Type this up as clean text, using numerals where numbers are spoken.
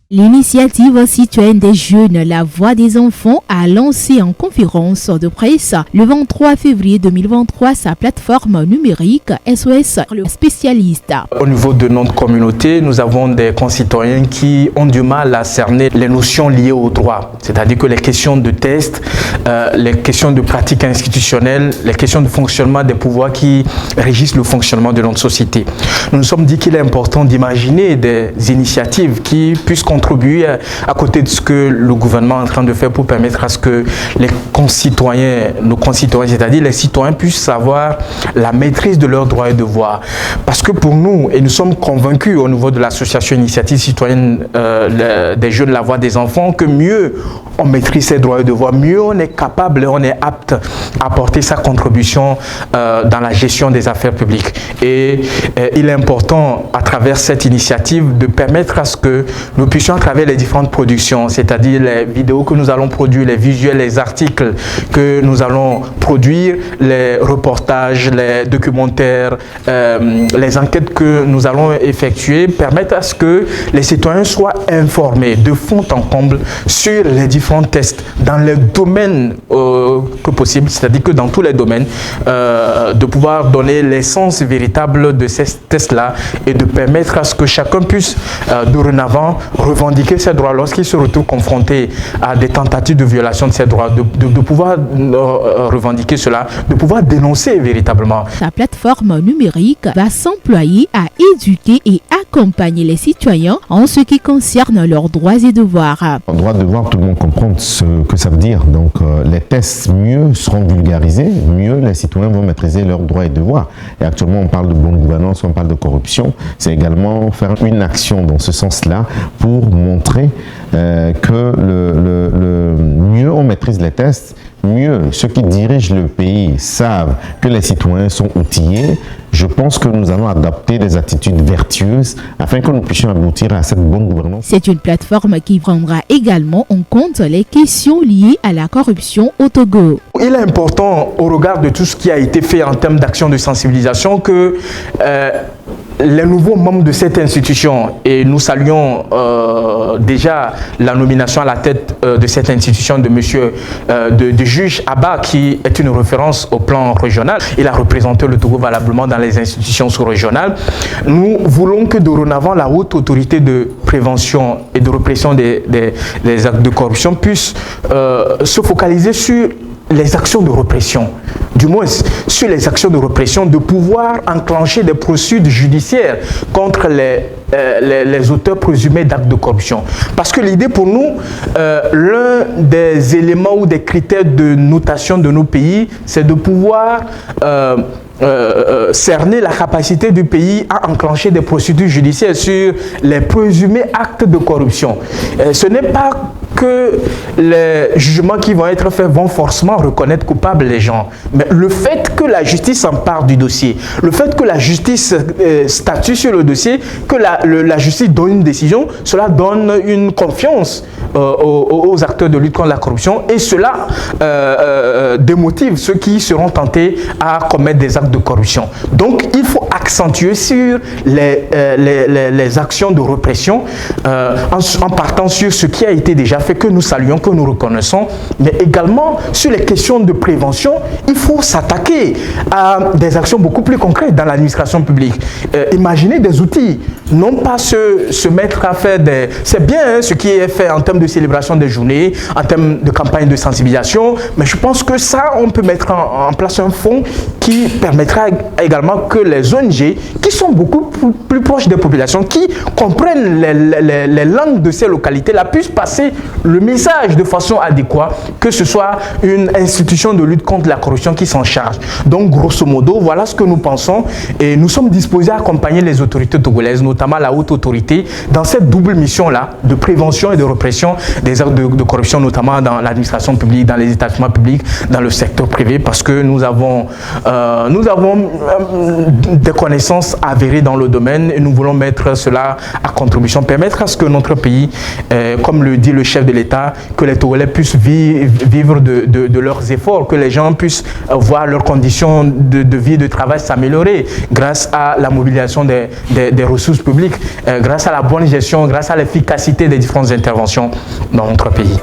L'initiative citoyenne des jeunes La Voix des enfants a lancé en conférence de presse le 23 février 2023 sa plateforme numérique SOS le spécialiste. Au niveau de notre communauté, nous avons des concitoyens qui ont du mal à cerner les notions liées au droit, c'est-à-dire que les questions de tests, les questions de pratique institutionnelle, les questions de fonctionnement des pouvoirs qui régissent le fonctionnement de notre société. Nous nous sommes dit qu'il est important d'imaginer des initiatives qui puissent contribuer à côté de ce que le gouvernement est en train de faire pour permettre à ce que les concitoyens, nos concitoyens, c'est-à-dire les citoyens puissent avoir la maîtrise de leurs droits et devoirs. Parce que pour nous, et nous sommes convaincus au niveau de l'association Initiative citoyenne des jeunes La Voix des enfants, que mieux on maîtrise ses droits et devoirs, mieux on est capable et on est apte à apporter sa contribution dans la gestion des affaires publiques. Et il est important, à travers cette initiative, de permettre à ce que nous puissions, à travers les différentes productions, c'est-à-dire les vidéos que nous allons produire, les visuels, les articles que nous allons produire, les reportages, les documentaires, les enquêtes que nous allons effectuer, permettre à ce que les citoyens soient informés de fond en comble sur les différents tests dans les domaines que possible, c'est-à-dire que dans tous les domaines, de pouvoir donner l'essence véritable de ces tests-là et de permettre à ce que chacun puisse dorénavant revendiquer ses droits lorsqu'il se retrouve confronté à des tentatives de violation de ses droits, de pouvoir revendiquer cela, de pouvoir dénoncer véritablement. La plateforme numérique va s'employer à éduquer et accompagner les citoyens en ce qui concerne leurs droits et devoirs. Droit et devoir, tout le monde comprend ce que ça veut dire. Donc les tests mieux seront vulgarisés, mieux les citoyens vont maîtriser leurs droits et devoirs. Et actuellement, on parle de bonne gouvernance, on parle de corruption. C'est également faire une action dans ce sens-là pour montrer que mieux on maîtrise les tests, mieux ceux qui dirigent le pays savent que les citoyens sont outillés. Je pense que nous allons adopter des attitudes vertueuses afin que nous puissions aboutir à cette bonne gouvernance. C'est une plateforme qui prendra également en compte les questions liées à la corruption au Togo. Il est important, au regard de tout ce qui a été fait en termes d'action de sensibilisation, que les nouveaux membres de cette institution, et nous saluons déjà la nomination à la tête de cette institution de monsieur de juge Abba, qui est une référence au plan régional. Il a représenté le Togo valablement dans les institutions sous-régionales. Nous voulons que dorénavant la haute autorité de prévention et de répression des actes de corruption puisse se focaliser sur les actions de répression, du moins sur les actions de répression, de pouvoir enclencher des poursuites judiciaires contre les auteurs présumés d'actes de corruption. Parce que l'idée pour nous, l'un des éléments ou des critères de notation de nos pays, c'est de pouvoir cerner la capacité du pays à enclencher des procédures judiciaires sur les présumés actes de corruption. Ce n'est pas que les jugements qui vont être faits vont forcément reconnaître coupables les gens, mais le fait que la justice s'empare du dossier, le fait que la justice statue sur le dossier, que la justice donne une décision, cela donne une confiance aux acteurs de lutte contre la corruption, et cela démotive ceux qui seront tentés à commettre des actes de corruption. Donc il faut accentuer sur les actions de répression en partant sur ce qui a été déjà fait, que nous saluons, que nous reconnaissons, mais également sur les questions de prévention. Il faut s'attaquer à des actions beaucoup plus concrètes dans l'administration publique. Imaginer des outils, non pas se mettre à faire des... C'est bien hein, ce qui est fait en termes de célébration des journées, en termes de campagne de sensibilisation, mais je pense que ça, on peut mettre en place un fonds qui permettra également que les ONG, qui sont beaucoup plus proches des populations, qui comprennent les langues de ces localités-là, puissent passer le message de façon adéquate, que ce soit une institution de lutte contre la corruption qui s'en charge. Donc, grosso modo, voilà ce que nous pensons, et nous sommes disposés à accompagner les autorités togolaises, notamment la haute autorité, dans cette double mission-là de prévention et de répression des actes de corruption, notamment dans l'administration publique, dans les établissements publics, dans le secteur privé, parce que nous avons des connaissances avérées dans le domaine et nous voulons mettre cela à contribution, permettre à ce que notre pays, comme le dit le chef de l'État, que les Togolais puissent vivre de leurs efforts, que les gens puissent voir leurs conditions de vie, de travail s'améliorer grâce à la mobilisation des ressources publiques, grâce à la bonne gestion, grâce à l'efficacité des différentes interventions dans notre pays.